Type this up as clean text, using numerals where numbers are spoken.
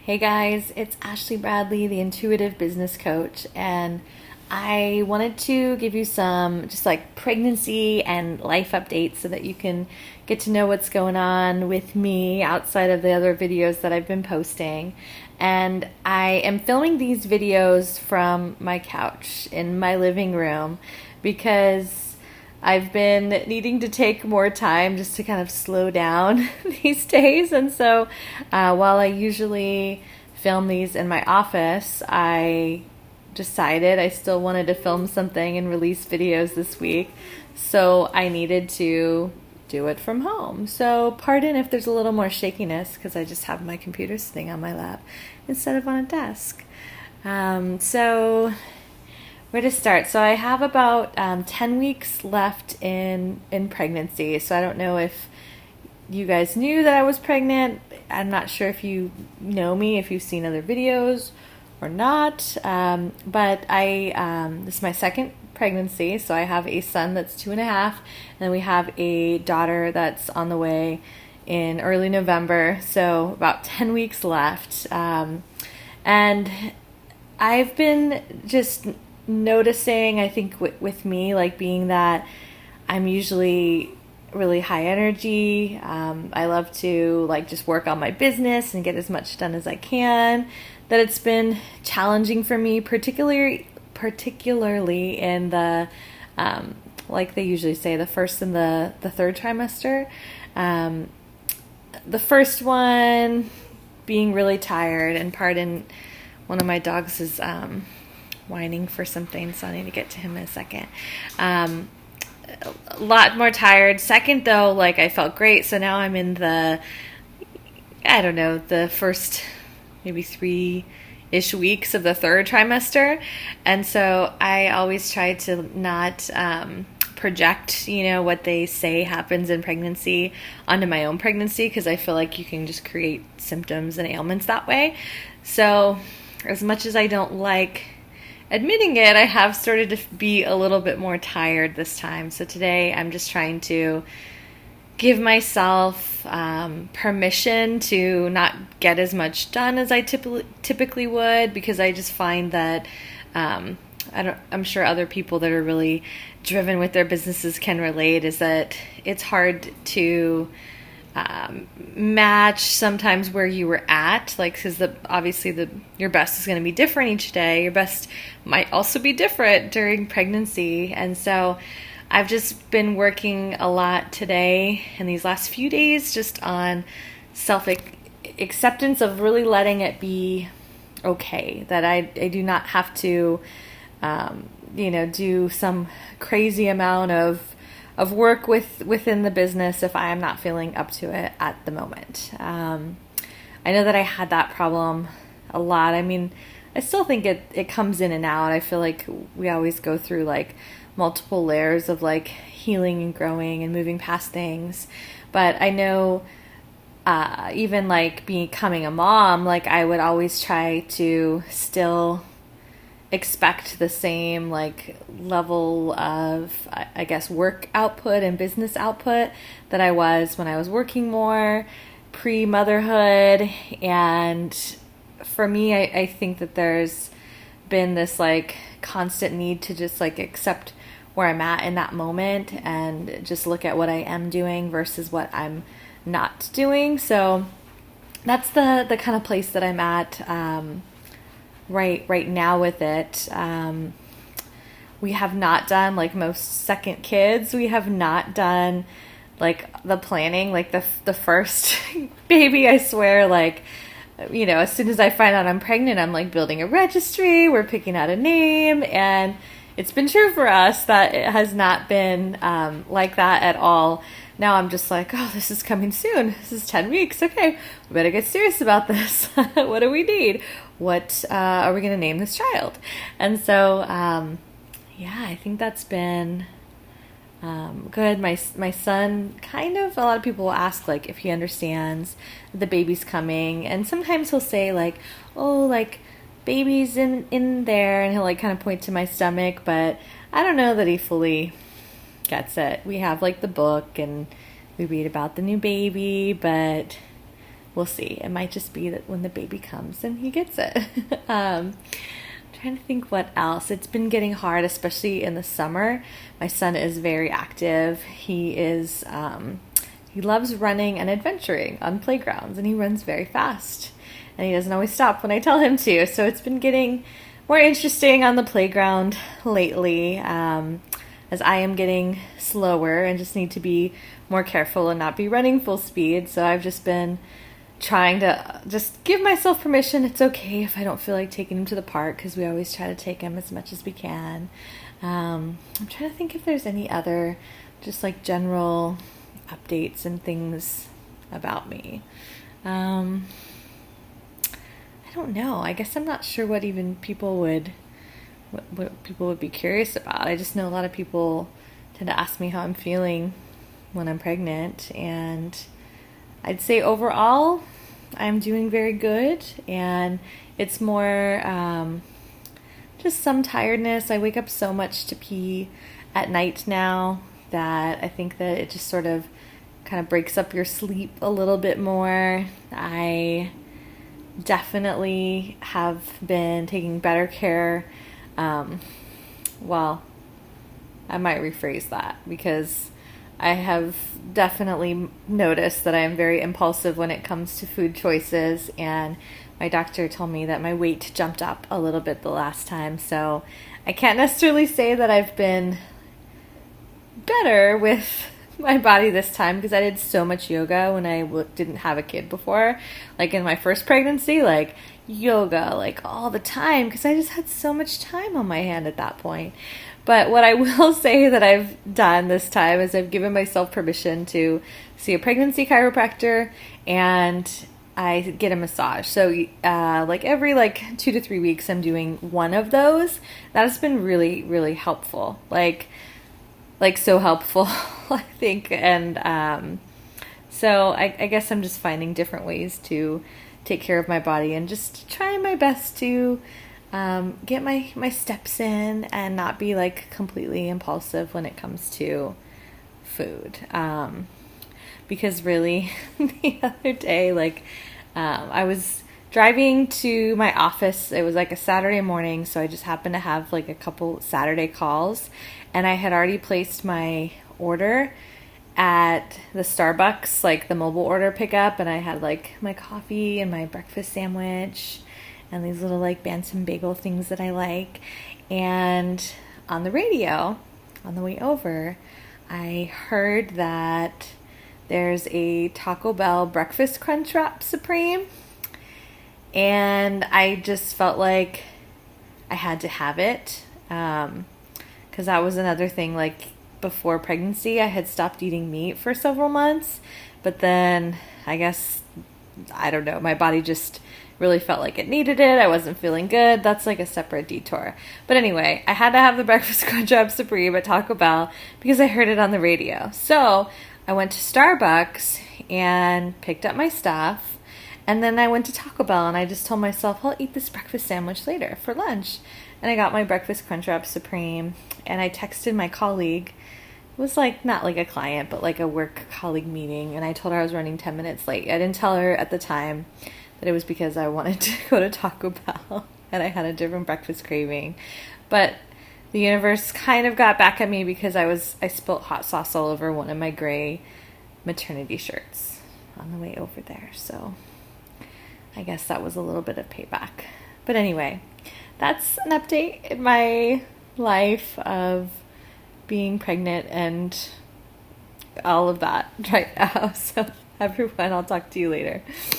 Hey guys, it's Ashley Bradley, the Intuitive Business Coach, and I wanted to give you some just like pregnancy and life updates so that you can get to know what's going on with me outside of the other videos that I've been posting. And I am filming these videos from my couch in my living room because I've been needing to take more time just to kind of slow down these days. And so while I usually film these in my office, I decided I still wanted to film something and release videos this week. So I needed to do it from home. So pardon if there's a little more shakiness because I just have my computer sitting on my lap instead of on a desk. So where to start? So I have about 10 weeks left in pregnancy. So I don't know if you guys knew that I was pregnant. I'm not sure if you know me, if you've seen other videos or not. But this is my second pregnancy. So I have a son that's 2.5, and then we have a daughter that's on the way in early November. So about 10 weeks left. And I've been just noticing, I think with me, like being that I'm usually really high energy. I love to like just work on my business and get as much done as I can. That it's been challenging for me, particularly in the like they usually say, the first and the third trimester. The first one being really tired, and pardon, one of my dogs is whining for something, so I need to get to him in a second. A lot more tired. Second, though, like I felt great, so now I'm in the first maybe 3-ish weeks of the third trimester, and so I always try to not project, what they say happens in pregnancy onto my own pregnancy, because I feel like you can just create symptoms and ailments that way. So as much as I don't like admitting it, I have started to be a little bit more tired this time. So today I'm just trying to give myself permission to not get as much done as I typically would, because I just find that I'm sure other people that are really driven with their businesses can relate, is that it's hard to match sometimes where you were at, like, because obviously your best is going to be different each day. Your best might also be different during pregnancy, and so I've just been working a lot today and these last few days just on self-acceptance of really letting it be okay, that I do not have to do some crazy amount of work within the business if I am not feeling up to it at the moment. I know that I had that problem a lot. I mean, I still think it comes in and out. I feel like we always go through like multiple layers of like healing and growing and moving past things. But I know even like becoming a mom, like I would always try to still expect the same like level of, I guess, work output and business output that I was when I was working more pre-motherhood. And for me, I think that there's been this like constant need to just like accept where I'm at in that moment and just look at what I am doing versus what I'm not doing. So that's the kind of place that I'm at right now with it. We have not done, like most second kids, we have not done like the planning, like the first baby. I swear, like, as soon as I find out I'm pregnant, I'm like building a registry, we're picking out a name, and it's been true for us that it has not been like that at all. Now I'm just like, oh, this is coming soon. This is 10 weeks. Okay, we better get serious about this. What do we need? What are we going to name this child? And so, I think that's been good. My son, kind of, a lot of people will ask like if he understands the baby's coming, and sometimes he'll say like, oh, like baby's in there, and he'll like kind of point to my stomach, but I don't know that he fully gets it. We have like the book and we read about the new baby, but we'll see. It might just be that when the baby comes and he gets it. Trying to think what else. It's been getting hard, especially in the summer. My son is very active. He loves running and adventuring on playgrounds, and he runs very fast. And he doesn't always stop when I tell him to. So it's been getting more interesting on the playground lately, as I am getting slower and just need to be more careful and not be running full speed. So I've just been trying to just give myself permission. It's okay if I don't feel like taking him to the park, because we always try to take him as much as we can. I'm trying to think if there's any other just like general updates and things about me. I don't know. I guess I'm not sure what even what people would be curious about. I just know a lot of people tend to ask me how I'm feeling when I'm pregnant, and I'd say overall, I'm doing very good, and it's more just some tiredness. I wake up so much to pee at night now that I think that it just sort of kind of breaks up your sleep a little bit more. I definitely have been taking better care. Well, I might rephrase that, because I have definitely noticed that I am very impulsive when it comes to food choices, and my doctor told me that my weight jumped up a little bit the last time, so I can't necessarily say that I've been better with my body this time, because I did so much yoga when I didn't have a kid before. Like in my first pregnancy, like yoga, like all the time, because I just had so much time on my hand at that point. But what I will say that I've done this time is I've given myself permission to see a pregnancy chiropractor, and I get a massage. So like every 2 to 3 weeks I'm doing one of those. That has been really, really helpful. Like so helpful, I think. And so I guess I'm just finding different ways to take care of my body and just trying my best to get my steps in and not be like completely impulsive when it comes to food. Because really the other day, I was driving to my office. It was like a Saturday morning, so I just happened to have like a couple Saturday calls, and I had already placed my order at the Starbucks, like the mobile order pickup, and I had like my coffee and my breakfast sandwich and these little like Bantam bagel things that I like. And on the radio, on the way over, I heard that there's a Taco Bell Breakfast Crunchwrap Supreme, and I just felt like I had to have it, because that was another thing. Like before pregnancy, I had stopped eating meat for several months, but then I guess, I don't know, my body just really felt like it needed it. I wasn't feeling good. That's like a separate detour. But anyway, I had to have the Breakfast Crunchwrap Supreme at Taco Bell because I heard it on the radio. So I went to Starbucks and picked up my stuff, and then I went to Taco Bell, and I just told myself, I'll eat this breakfast sandwich later for lunch. And I got my Breakfast Crunchwrap Supreme, and I texted my colleague. It was like not like a client, but like a work colleague meeting, and I told her I was running 10 minutes late. I didn't tell her at the time that it was because I wanted to go to Taco Bell and I had a different breakfast craving. But the universe kind of got back at me because I spilt hot sauce all over one of my gray maternity shirts on the way over there. So I guess that was a little bit of payback. But anyway, that's an update in my life of being pregnant and all of that right now. So everyone, I'll talk to you later.